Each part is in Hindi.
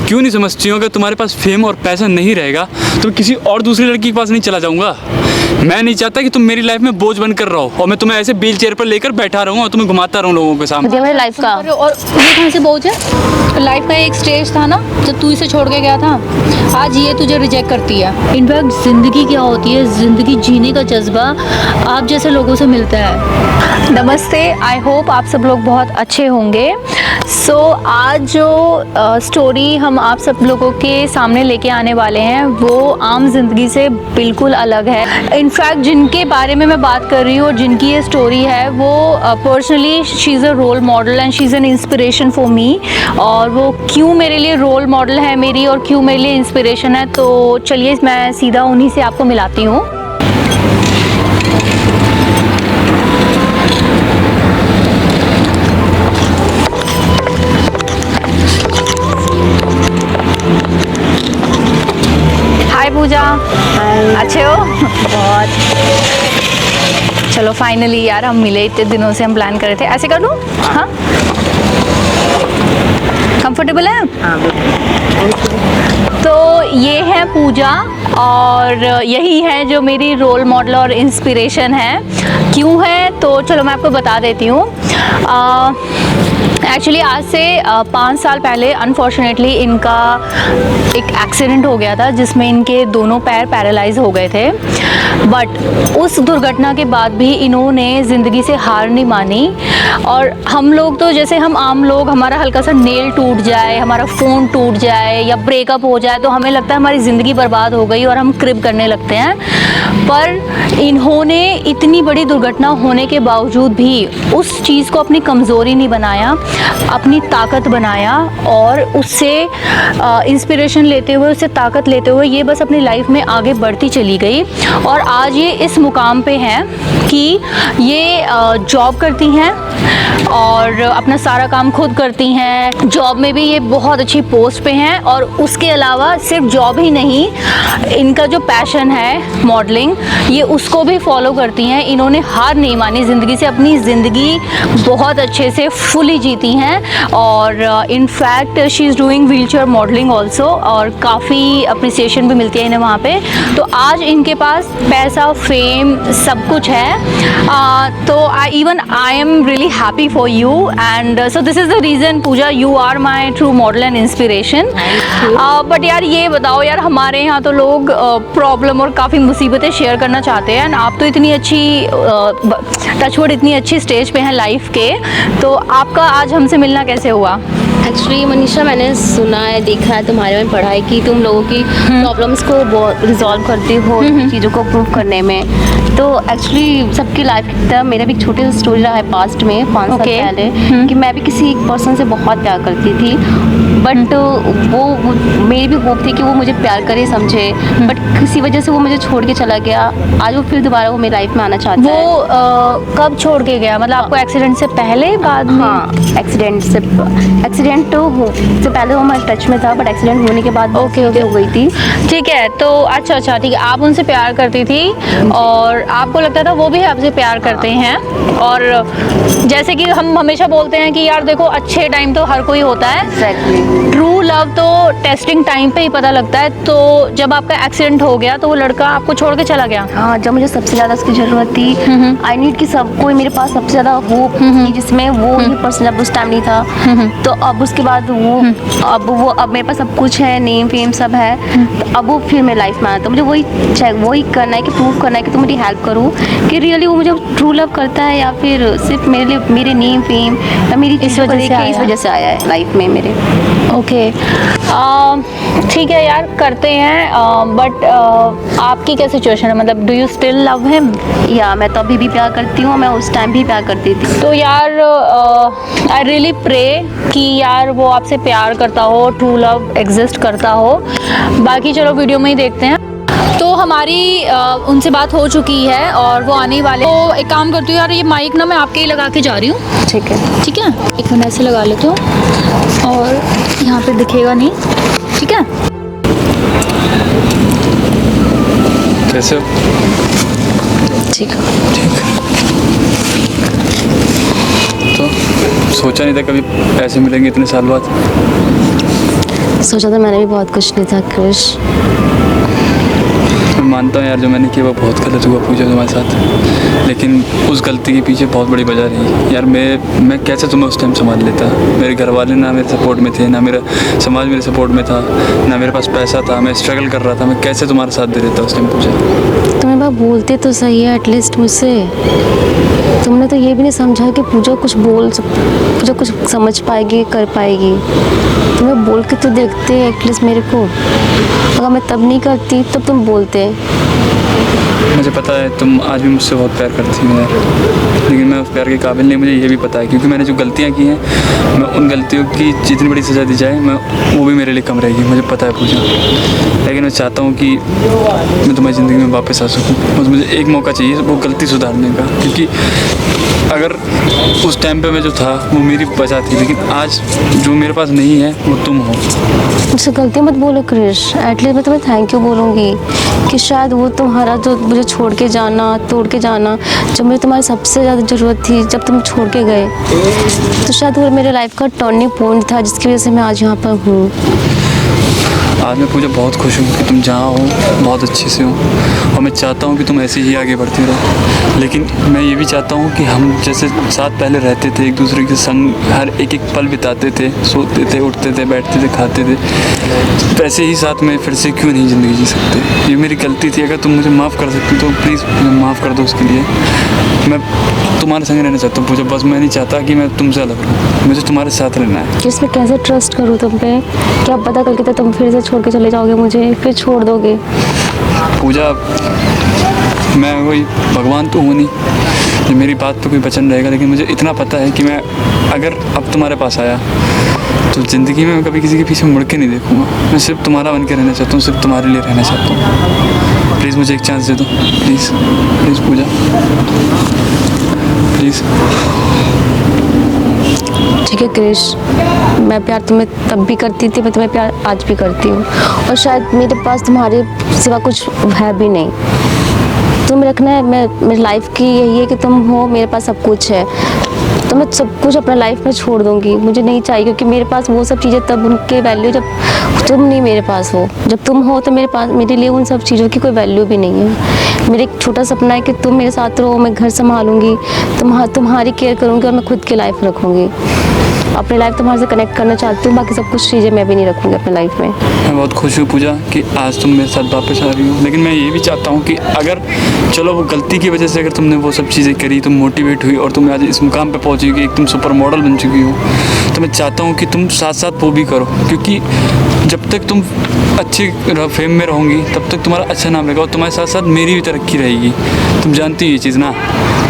क्यों नहीं समझती हो? अगर तुम्हारे पास फेम और पैसा नहीं रहेगा तो मैं किसी और दूसरी लड़की के पास नहीं चला जाऊँगा। मैं नहीं चाहता कि तुम मेरी लाइफ में बोझ बनकर रहो और मैं तुम्हें ऐसे व्हील चेयर पर लेकर बैठा रहूँ और तुम्हें घुमाता रहूँ लोगों के सामने। मुझे मेरी लाइफ का और ये कहाँ से बोझ है? लाइफ का एक स्टेज था ना जब तू इसे छोड़ के गया था, आज ये तुझे रिजेक्ट करती है। इनफैक्ट ज़िंदगी क्या होती है, ज़िंदगी जीने का जज्बा आप जैसे लोगों से मिलता है। नमस्ते, आई होप आप सब लोग बहुत अच्छे होंगे। सो आज जो स्टोरी हम आप सब लोगों के सामने लेके आने वाले हैं वो आम जिंदगी से बिल्कुल अलग है। इनफैक्ट जिनके बारे में मैं बात कर रही हूँ और जिनकी ये स्टोरी है वो personally she is a role model and she is an inspiration for me. और वो क्यों मेरे लिए रोल मॉडल है मेरी और क्यों मेरे लिए इंस्पिरेशन है, तो चलिए मैं सीधा उन्हीं से आपको मिलाती हूँ। हाय पूजा, अच्छे हो? बहुत। चलो फाइनली यार हम मिले, इतने दिनों से हम प्लान कर रहे थे। ऐसे कर लूँ? हाँ, कंफर्टेबल है? तो ये है पूजा और यही है जो मेरी रोल मॉडल और इंस्पिरेशन है। क्यों है तो चलो मैं आपको बता देती हूँ। एक्चुअली आज से 5 साल पहले अनफॉर्चुनेटली इनका एक एक्सीडेंट हो गया था जिसमें इनके दोनों पैर पैरालाइज हो गए थे। बट उस दुर्घटना के बाद भी इन्होंने ज़िंदगी से हार नहीं मानी। और हम लोग तो जैसे हम आम लोग, हमारा हल्का सा नेल टूट जाए, हमारा फ़ोन टूट जाए या ब्रेकअप हो जाए तो हमें लगता है हमारी ज़िंदगी बर्बाद हो गई और हम क्रिब करने लगते हैं। पर इन्होंने इतनी बड़ी दुर्घटना होने के बावजूद भी उस चीज़ को अपनी कमज़ोरी नहीं बनाया, अपनी ताकत बनाया और उससे इंस्पिरेशन लेते हुए, उससे ताकत लेते हुए ये बस अपनी लाइफ में आगे बढ़ती चली गई। और आज ये इस मुकाम पे हैं कि ये जॉब करती हैं और अपना सारा काम खुद करती हैं। जॉब में भी ये बहुत अच्छी पोस्ट पे हैं और उसके अलावा सिर्फ जॉब ही नहीं, इनका जो पैशन है मॉडलिंग, ये उसको भी फॉलो करती हैं। इन्होंने हार नहीं मानी ज़िंदगी से, अपनी ज़िंदगी बहुत अच्छे से फुली जीती हैं। और in fact she is doing wheel chair modelling also और काफ़ी अप्रिसिएशन भी मिलती है इन्हें वहाँ पे। तो आज इनके पास पैसा, फेम, सब कुछ है। तो I am really happy for you and so this is the reason Pooja, you are my true model and inspiration. But यार ये बताओ यार, हमारे यहाँ तो लोग प्रॉब्लम और काफ़ी मुसीबतें शेयर करना चाहते हैं। आप तो इतनी अच्छी टचवुड इतनी अच्छी स्टेज पे हैं लाइफ के, तो आपका आज हमसे मिलना कैसे हुआ? एक्चुअली मनीषा, मैंने सुना है, देखा है तुम्हारे में, पढ़ा है कि तुम लोगों की प्रॉब्लम्स को बहुत रिजॉल्व करती हो, चीज़ों को प्रूव करने में। तो एक्चुअली सबकी लाइफ की तरह मेरा भी एक छोटी सी स्टोरी रहा है पास्ट में 5 साल पहले कि मैं भी किसी एक पर्सन से बहुत प्यार करती थी। बट वो मेरी भी होप थी कि वो मुझे प्यार करे, समझे। बट किसी वजह से वो मुझे छोड़ के चला गया। आज वो फिर दोबारा वो मेरी लाइफ में आना चाहता है। वो कब छोड़ के गया? मतलब आपको एक्सीडेंट से पहले, बाद में? हाँ, एक्सीडेंट से पहले वो हमारे टच में था, बट एक्सीडेंट होने के बाद ओके हो गई थी। ठीक है, तो अच्छा ठीक है, आप उनसे प्यार करती थी और आपको लगता था वो भी आपसे प्यार करते हैं। और जैसे कि हम हमेशा बोलते हैं कि यार देखो, अच्छे टाइम तो हर कोई होता है, ट्रू लव तो टेस्टिंग टाइम पे ही पता लगता है। तो जब आपका एक्सीडेंट हो गया तो वो लड़का आपको छोड़ के चला गया? हाँ, जब मुझे सबसे ज़्यादा उसकी ज़रूरत थी, आई नीड कि सब कोई मेरे पास सबसे ज़्यादा होप थी, जिसमें वो ही पर्सन जब उस टाइम नहीं था। तो अब उसके बाद अब मेरे पास सब कुछ है, नेम फेम सब है। तो अब वो फिर मेरी लाइफ में आया, तो मुझे वही करना है कि प्रूव करना है कि तुम मेरी हेल्प करो कि रियली वो मुझे ट्रू लव करता है या फिर सिर्फ मेरे लिए मेरे नेम फेम या मेरी इस वजह से आया है लाइफ में मेरे। ओके, ठीक है यार, करते हैं। बट आपकी क्या सिचुएशन है? मतलब do you still love him? या मैं तो अभी भी प्यार करती हूँ, मैं उस टाइम भी प्यार करती थी। तो यार आई रियली प्रे कि यार वो आपसे प्यार करता हो, ट्रू लव एग्जिस्ट करता हो। बाकी चलो वीडियो में ही देखते हैं। तो हमारी उनसे बात हो चुकी है और वो आने वाले। तो एक काम करती हूँ यार, ये माइक ना मैं आपके ही लगा के जा रही हूँ। ठीक है, ठीक है, एक मिनट ऐसे लगा लेती हूँ और यहाँ पे दिखेगा नहीं। ठीक है, कैसे हो? ठीक है। तो सोचा नहीं था कभी ऐसे मिलेंगे इतने साल बाद। सोचा था मैंने भी बहुत कुछ नहीं था क्रिश। मैं मानता हूँ यार, जो मैंने किया वो बहुत गलत हुआ पूजा तुम्हारे साथ, लेकिन उस गलती के पीछे बहुत बड़ी वजह रही। यार मैं कैसे तुम्हें उस टाइम संभाल लेता। मेरे घर वाले ना मेरे सपोर्ट में थे, ना मेरा समाज मेरे सपोर्ट में था, ना मेरे पास पैसा था, मैं स्ट्रगल कर रहा था। मैं कैसे तुम्हारा साथ दे देता उस टाइम पूजा। तुम्हें बात बोलते तो सही है एटलीस्ट मुझसे। तुमने तो ये भी नहीं समझा कि पूजा पूजा कुछ समझ पाएगी, कर पाएगी। तुम्हें बोल के तो देखते एटलीस्ट मेरे को। अगर मैं तब नहीं करती तब तुम बोलते। मुझे पता है तुम आज भी मुझसे बहुत प्यार करती हो यार, लेकिन मैं उस प्यार के काबिल नहीं। मुझे ये भी पता है, क्योंकि मैंने जो गलतियाँ की हैं, मैं उन गलतियों की जितनी बड़ी सज़ा दी जाए वो भी मेरे लिए कम रहेगी। मुझे पता है पूजा, लेकिन मैं चाहता हूँ कि मैं तुम्हारी ज़िंदगी में वापस आ सकूँ। बस मुझे एक मौका चाहिए वो गलती सुधारने का, क्योंकि अगर उस टाइम पे मैं जो था वो मेरी वजह थी, लेकिन आज जो मेरे पास नहीं है वो तुम हो। मुझसे गलती मत बोलो क्रिश। एटलीस्ट मैं तुम्हें थैंक यू बोलूँगी कि शायद वो तुम्हारा जो मुझे छोड़ के जाना, तोड़ के जाना, जब मुझे तुम्हारी सबसे ज़्यादा ज़रूरत थी, जब तुम छोड़ के गए, तो शायद वो मेरे लाइफ का टर्निंग पॉइंट था, जिसकी वजह से मैं आज यहाँ पर हूँ। आज मैं पूजा बहुत खुश हूँ कि तुम जहाँ हो बहुत अच्छे से हो, और मैं चाहता हूँ कि तुम ऐसे ही आगे बढ़ती रहो। लेकिन मैं ये भी चाहता हूँ कि हम जैसे साथ पहले रहते थे, एक दूसरे के संग हर एक पल बिताते थे, सोते थे, उठते थे, बैठते थे, खाते थे, वैसे ही साथ में फिर से क्यों नहीं ज़िंदगी जी सकते। ये मेरी गलती थी। अगर तुम मुझे माफ़ कर सकती तो प्लीज़ मुझे माफ़ कर दो। उसके लिए मैं तुम्हारे संग रहना चाहता हूँ पूजा। बस मैं नहीं चाहता कि मैं तुमसे अलग रहूँ, मुझे तुम्हारे साथ रहना है। कि इसमें कैसे ट्रस्ट करूँ तुम पे? क्या पता कल के तो तुम फिर से छोड़ के चले जाओगे मुझे, फिर छोड़ दोगे। पूजा, मैं कोई भगवान तो हूँ नहीं जो मेरी बात पे कोई वचन रहेगा, लेकिन मुझे इतना पता है कि मैं अगर अब तुम्हारे पास आया तो ज़िंदगी में मैं कभी किसी के पीछे मुड़ के नहीं देखूँगा। मैं सिर्फ तुम्हारा बन के रहना चाहता हूँ, सिर्फ तुम्हारे लिए रहना चाहता हूँ। प्लीज़ मुझे एक चांस दे दो, प्लीज़ प्लीज़ पूजा, प्लीज़। ठीक है क्रिश, मैं प्यार तुम्हें तब भी करती थी, मैं तुम्हें प्यार आज भी करती हूँ, और शायद मेरे पास तुम्हारे सिवा कुछ है भी नहीं। तुम रखना है, मेरी लाइफ की यही है कि तुम हो, मेरे पास सब कुछ है, तो मैं सब कुछ अपना लाइफ में छोड़ दूंगी। मुझे नहीं चाहिए, क्योंकि मेरे पास वो सब चीज़ें तब उनके वैल्यू जब तुम नहीं मेरे पास हो। जब तुम हो तो मेरे लिए उन सब चीज़ों की कोई वैल्यू भी नहीं है। मेरा एक छोटा सपना है कि तुम मेरे साथ रहो, मैं घर संभालूंगी, तुम्हारी केयर करूँगी, और मैं खुद की लाइफ रखूँगी। अपनी लाइफ तुम्हारे से कनेक्ट करना चाहती हूँ, बाकी सब कुछ चीज़ें मैं भी नहीं रखूँगी अपनी लाइफ में। मैं बहुत खुश हूँ पूजा कि आज तुम मेरे साथ वापस आ रही हो, लेकिन मैं ये भी चाहता हूँ कि अगर चलो वो गलती की वजह से अगर तुमने वो सब चीज़ें करी, तुम मोटिवेट हुई और तुम आज इस मुकाम पे पहुँची कि एक तुम सुपर मॉडल बन चुकी हो, तो मैं चाहता हूँ कि तुम साथ साथ वो भी करो, क्योंकि जब तक तुम अच्छी फेम में रहोगी तब तक तुम्हारा अच्छा नाम रहेगा, और तुम्हारे साथ साथ मेरी भी तरक्की रहेगी। तुम जानती हो ये चीज़ ना,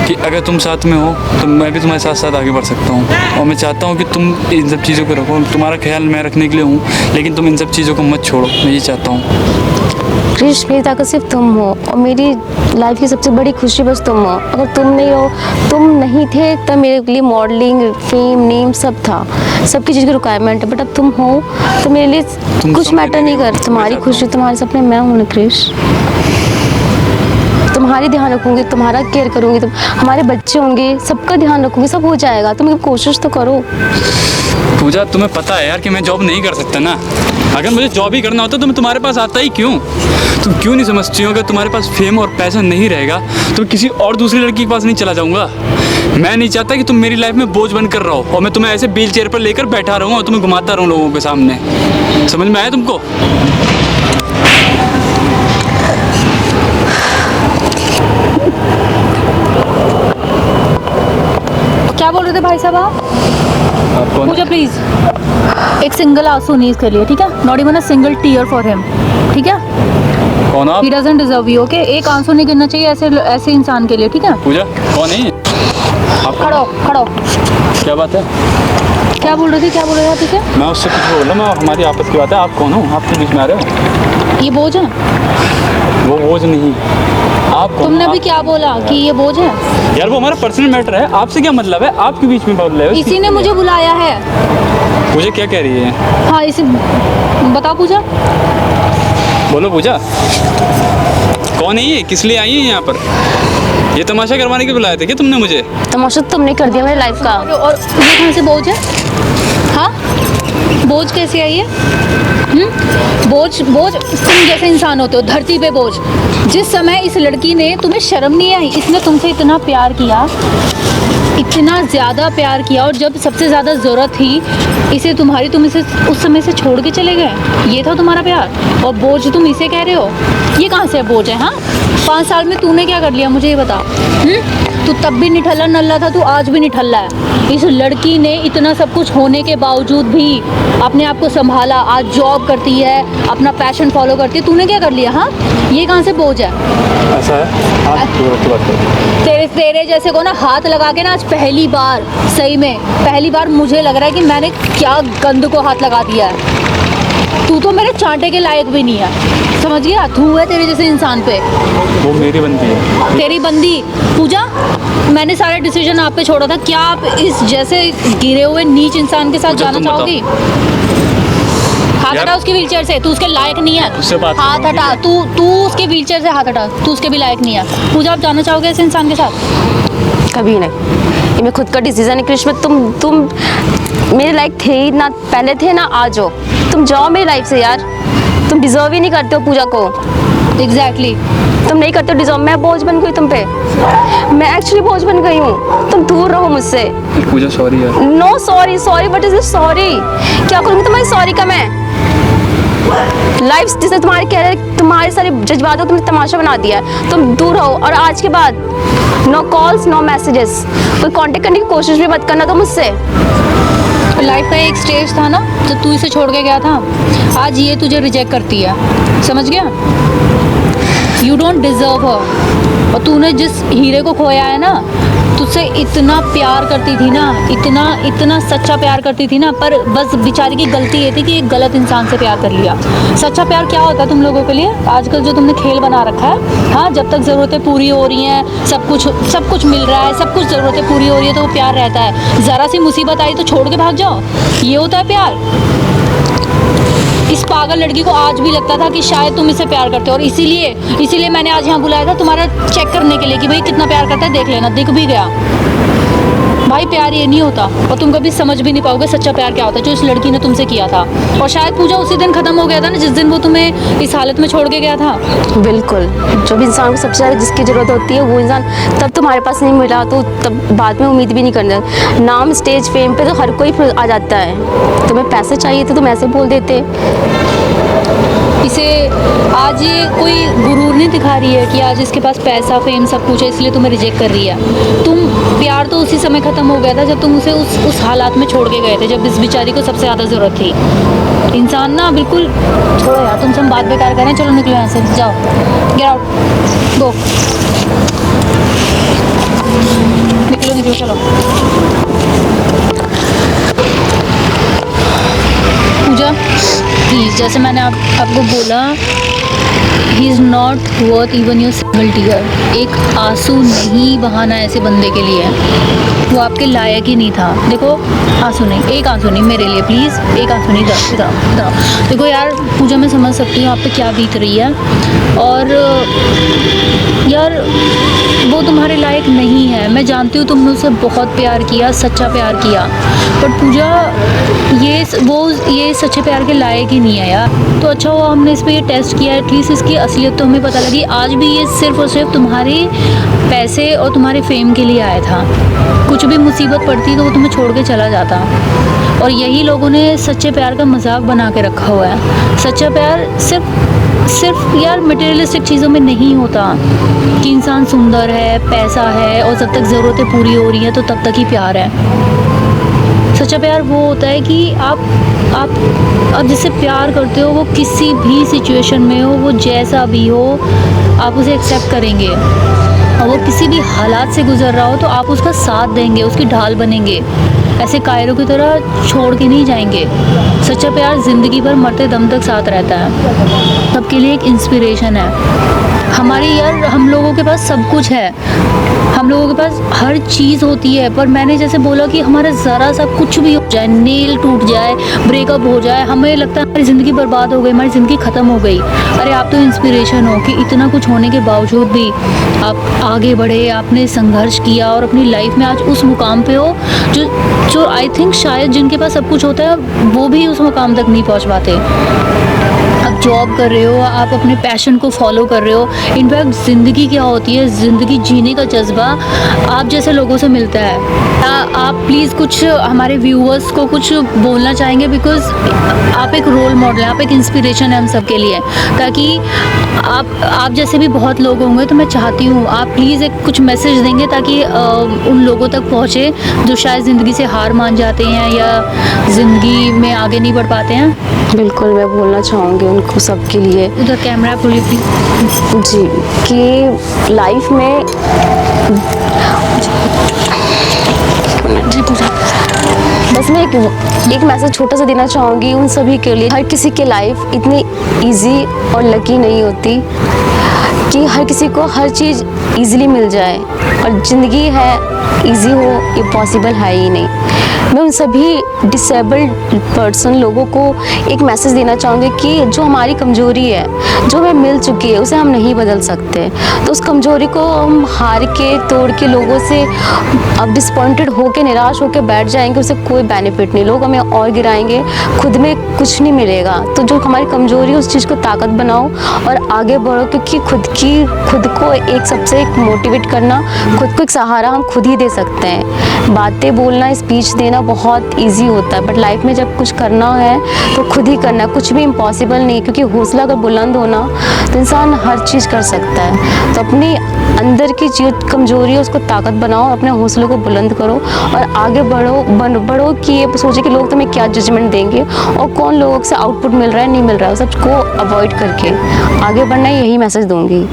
कि अगर तुम साथ में हो तो मैं भी तुम्हारे साथ साथ आगे बढ़ सकता हूँ। और मैं चाहता हूँ कि तुम इन सब चीज़ों को रखो। तुम्हारा ख्याल मैं रखने के लिए हूँ, लेकिन तुम इन सब चीज़ों को मत छोड़ो, मैं ये चाहता हूँ। क्रिश, मेरी ताकत सिर्फ तुम हो, और मेरी लाइफ की सबसे बड़ी खुशी बस तुम हो। अगर तुम नहीं थे तब मेरे लिए मॉडलिंग, फेम, नेम सब था, सबकी चीज़ की रिक्वायरमेंट है, बट अब तुम हो तो मेरे लिए कुछ मैटर नहीं कर। तुम्हारी खुशी, तुम्हारे सपने मैं हूँ ना क्रिश। तुम्हारी ध्यान रखूंगी, तुम्हारा केयर करूंगी, तुम हमारे बच्चे होंगे, सबका ध्यान रखूंगी, सब हो जाएगा। तुम एक कोशिश तो करो। पूजा, तुम्हें पता है यार कि मैं जॉब नहीं कर सकता ना। अगर मुझे जॉब ही करना होता तो मैं तुम्हारे पास आता ही क्यों? तुम क्यों नहीं समझती हो? अगर तुम्हारे पास फेम और पैसा नहीं रहेगा तो किसी और दूसरी लड़की के पास नहीं चला जाऊंगा। मैं नहीं चाहता कि तुम मेरी लाइफ में बोझ बनकर रहो, और मैं तुम्हें ऐसे व्हील चेयर पर लेकर बैठा रहूँ और तुम्हें घुमाता रहूँ लोगों के सामने। समझ में आया तुमको? क्या बोल रहे थे भाई साहब आप? कौन? पूजा प्लीज एक सिंगल आंसू नहीं इसके लिए, ठीक है? Not even a single tear for him, ठीक है? कौन आप? He doesn't deserve you, okay? एक आंसू नहीं गिरना चाहिए ऐसे इंसान के लिए, ठीक है? पूजा, कौन है ये? आप खड़ो। क्या बात है? क्या बोल रहे थे आप इसे? मैं उससे कुछ बोल रहा हूँ, हमारी आपस की बात है। आप कौन हो? आप क्यों बीच में आ रहे हो? ये बोझ है? वो बोझ नहीं। आप कौन? तुमने अभी क्या बोला कि ये बोझ है? यार वो हमारा पर्सनल मैटर है, आपसे क्या मतलब है? आप के बीच में बोल रहे हो? इसी ने मुझे बुलाया है। मुझे क्या कह रही है? हाँ, इसे बताओ पूजा। बोलो पूजा, कौन है ये? किस लिए आई है यहाँ पर? ये तमाशा करवाने के बुलाए थे क्या तुमने मुझे? तमाशा तुमने कर दिया मेरी लाइफ का। और ये कहाँ से बोझ है? हाँ, बोझ कैसे आई है? बोझ बोझ तुम जैसे इंसान होते हो, धरती पे बोझ। जिस समय इस लड़की ने, तुम्हें शर्म नहीं आई, इसने तुमसे इतना प्यार किया, इतना ज़्यादा प्यार किया, और जब सबसे ज़्यादा ज़रूरत थी इसे तुम्हारी, तुम इसे उस समय से छोड़ के चले गए। ये था तुम्हारा प्यार, और बोझ तुम इसे कह रहे हो? ये कहाँ से बोझ है? हाँ, 5 साल में तूने क्या कर लिया, मुझे ये बता। तू तब भी निठल्ला नल्ला था, तू आज भी निठल्ला है। इस लड़की ने इतना सब कुछ होने के बावजूद भी अपने आप को संभाला, आज जॉब करती है, अपना पैशन फॉलो करती है। तूने क्या कर लिया? हाँ, ये कहाँ से बोझ है? ऐसा है, आप की बात करो। तेरे जैसे को ना हाथ लगा के ना आज पहली बार, सही में पहली बार मुझे लग रहा है कि मैंने क्या गंद को हाथ लगा दिया है। तू तो मेरे चांटे के लायक भी नहीं है, समझ गया? थू है तेरे जैसे इंसान पे। वो मेरी बंदी है। तेरी बंदी? पूजा, मैंने सारे डिसीजन आप पे छोड़ा था, क्या आप इस जैसे गिरे हुए नीच इंसान के साथ पूजा, जाना तुम चाहोगी? हाथ यार- हटा उसके व्हीलचेयर से, तू उसके लायक नहीं है। उससे बात हाथ करूंगी। हटा, तू उसके व्हीलचेयर से हाथ हटा, तू उसके भी लायक नहीं है। पूजा, आप जाना चाहोगे ऐसे इंसान के साथ? कभी नहीं, ये मैं खुद का डिसीजन है कृष्ण। तुम मेरे लायक थे ही ना, पहले थे ना आज हो। तुम जाओ मेरी लाइफ से यार, तुम डिजर्व ही नहीं करते हो पूजा को। एग्जैक्टली तुम नहीं करते हो डिजर्व। मैं बोझ बन गई तुम पे, मैं एक्चुअली बोझ बन गई हूँ। तुम दूर रहो मुझसे। पूजा सॉरी यार। No sorry, sorry what is this sorry? क्या करूँगी तुम्हारी सॉरी का मैं? लाइफ जिसे तुम्हारे कह रहे, तुम्हारे सारे जज्बातों को तुमने तमाशा बना दिया है। तुम दूर रहो, और आज के बाद नो कॉल्स, नो मैसेजेस, कोई कांटेक्ट करने की कोशिश भी मत करना तो मुझसे। लाइफ का एक स्टेज था ना जब तू इसे छोड़ के गया था, आज ये तुझे रिजेक्ट करती है, समझ गया? यू डोंट डिजर्व हर। और तूने जिस हीरे को खोया है ना, तुझसे इतना प्यार करती थी ना, इतना इतना सच्चा प्यार करती थी ना, पर बस बेचारी की गलती ये थी कि एक गलत इंसान से प्यार कर लिया। सच्चा प्यार क्या होता है तुम लोगों के लिए? आजकल जो तुमने खेल बना रखा है, हाँ, जब तक ज़रूरतें पूरी हो रही हैं, सब कुछ मिल रहा है, सब कुछ ज़रूरतें पूरी हो रही है तो वो प्यार रहता है। ज़रा सी मुसीबत आई तो छोड़ के भाग जाओ, ये होता है प्यार। इस पागल लड़की को आज भी लगता था कि शायद तुम इसे प्यार करते हो, और इसीलिए मैंने आज यहाँ बुलाया था तुम्हारा चेक करने के लिए कि भाई कितना प्यार करता है, देख लेना। दिख भी गया भाई, प्यार ये नहीं होता, और तुम कभी समझ भी नहीं पाओगे सच्चा प्यार क्या होता है, जो इस लड़की ने तुमसे किया था। और शायद पूजा उसी दिन खत्म हो गया था ना, जिस दिन वो तुम्हें इस हालत में छोड़ के गया था। बिल्कुल, जब इंसान को सबसे ज़्यादा जिसकी ज़रूरत होती है वो इंसान तब तुम्हारे पास नहीं मिला, तो तब बाद में उम्मीद भी नहीं करना। नाम, स्टेज, फेम पे तो हर कोई आ जाता है। तुम्हें पैसे चाहिए थे, तुम ऐसे बोल देते। इसे आज ये कोई गुरूर नहीं दिखा रही है कि आज इसके पास पैसा, फेम, सब कुछ है, इसलिए तुम्हें रिजेक्ट कर रही है। तुम प्यार तो उसी समय ख़त्म हो गया था जब तुम उसे उस हालात में छोड़ के गए थे, जब इस बेचारी को सबसे ज़्यादा ज़रूरत थी। इंसान ना बिल्कुल, छोड़ो यार, तुमसे हम बात बेकार करें, चलो निकलो यहाँ से, जाओ, गेट आउट, गो, निकलो चलो। पूजा प्लीज़, जैसे मैंने आपको बोला, he is not worth even your single tear. एक आंसू नहीं बहाना ऐसे बंदे के लिए, वो आपके लायक ही नहीं था। देखो, आंसू नहीं, एक आंसू नहीं मेरे लिए प्लीज़, एक आंसू नहीं, इधर। देखो यार पूजा, मैं समझ सकती हूँ आप पे क्या बीत रही है, और यार वो तुम्हारे लायक नहीं है। मैं जानती हूँ तुमने उसे बहुत प्यार किया, सच्चा प्यार किया, पर पूजा ये सच्चे प्यार के लायक ही नहीं है यार। तो अच्छा हुआ हमने इस पर ये टेस्ट किया, एटलीस्ट इसकी असलियत तो हमें पता लगी। आज भी ये सिर्फ और सिर्फ तुम्हारे पैसे और तुम्हारे फेम के लिए आया था। कुछ भी मुसीबत पड़ती तो वो तुम्हें छोड़ के चला जाता, और यही लोगों ने सच्चे प्यार का मजाक बना के रखा हुआ है। सच्चा प्यार सिर्फ यार मटेरियलिस्टिक चीज़ों में नहीं होता कि इंसान सुंदर है, पैसा है, और जब तक ज़रूरतें पूरी हो रही हैं तो तब तक ही प्यार है। सच्चा प्यार वो होता है कि आप जिससे प्यार करते हो वो किसी भी सिचुएशन में हो, वो जैसा भी हो, आप उसे एक्सेप्ट करेंगे, और वो किसी भी हालात से गुजर रहा हो तो आप उसका साथ देंगे, उसकी ढाल बनेंगे, ऐसे कायरों की तरह छोड़ के नहीं जाएंगे। सच्चा प्यार ज़िंदगी भर मरते दम तक साथ रहता है, सबके लिए एक इंस्पिरेशन है। हम लोगों के पास सब कुछ है, हम लोगों के पास हर चीज़ होती है, पर मैंने जैसे बोला कि हमारा ज़रा सा कुछ भी हो जाए, नेल टूट जाए, ब्रेकअप हो जाए, हमें लगता है हमारी ज़िंदगी बर्बाद हो गई, हमारी ज़िंदगी ख़त्म हो गई। अरे आप तो इंस्पिरेशन हो कि इतना कुछ होने के बावजूद भी आप आगे बढ़े, आपने संघर्ष किया, और अपनी लाइफ में आज उस मुकाम पे हो जो आई थिंक शायद जिनके पास सब कुछ होता है वो भी उस मुकाम तक नहीं पहुँच पाते। आप जॉब कर रहे हो, आप अपने पैशन को फॉलो कर रहे हो। इनफैक्ट ज़िंदगी क्या होती है, ज़िंदगी जीने का जज्बा आप जैसे लोगों से मिलता है। आप प्लीज़ कुछ हमारे व्यूअर्स को कुछ बोलना चाहेंगे, बिकॉज़ आप एक रोल मॉडल हैं, आप एक इंस्पिरेशन है हम सब के लिए, ताकि आप जैसे भी बहुत लोग होंगे। तो मैं चाहती हूँ आप प्लीज़ एक कुछ मैसेज देंगे ताकि उन लोगों तक पहुँचे जो शायद ज़िंदगी से हार मान जाते हैं या ज़िंदगी में आगे नहीं बढ़ पाते हैं। बिल्कुल, मैं बोलना चाहूँगी उनको सबके लिए उधर कैमरा बोलिए प्लीज़। जी, कि लाइफ में जी पूजा। बस मैं एक मैसेज छोटा सा देना चाहूँगी उन सभी के लिए। हर किसी की लाइफ इतनी इजी और लकी नहीं होती कि हर किसी को हर चीज़ इजीली मिल जाए, और ज़िंदगी है इजी हो ये पॉसिबल है ही नहीं। मैं उन सभी डिसेबल्ड पर्सन लोगों को एक मैसेज देना चाहूँगी कि जो हमारी कमज़ोरी है, जो हमें मिल चुकी है, उसे हम नहीं बदल सकते। तो उस कमज़ोरी को हम हार के तोड़ के लोगों से अब डिसपॉइंटेड होके निराश होके बैठ जाएंगे, उससे कोई बेनिफिट नहीं। लोग हमें और गिराएंगे, खुद में कुछ नहीं मिलेगा। तो जो हमारी कमज़ोरी है उस चीज़ को ताकत बनाओ और आगे बढ़ो, क्योंकि खुद को एक सबसे एक मोटिवेट करना, खुद को एक सहारा हम खुद ही दे सकते हैं। बातें बोलना, स्पीच देना बहुत इजी होता है, बट लाइफ में जब कुछ करना है तो खुद ही करना है। कुछ भी इम्पॉसिबल नहीं, क्योंकि हौसला अगर बुलंद होना तो इंसान हर चीज़ कर सकता है। तो अपनी अंदर की जो कमज़ोरी है उसको ताकत बनाओ, अपने हौसलों को बुलंद करो और आगे बढ़ो कि ये सोचे कि लोग तुम्हें क्या जजमेंट देंगे और कौन लोगों से आउटपुट मिल रहा है नहीं मिल रहा है, सबको अवॉइड करके आगे बढ़ना है, यही मैसेज दूंगी।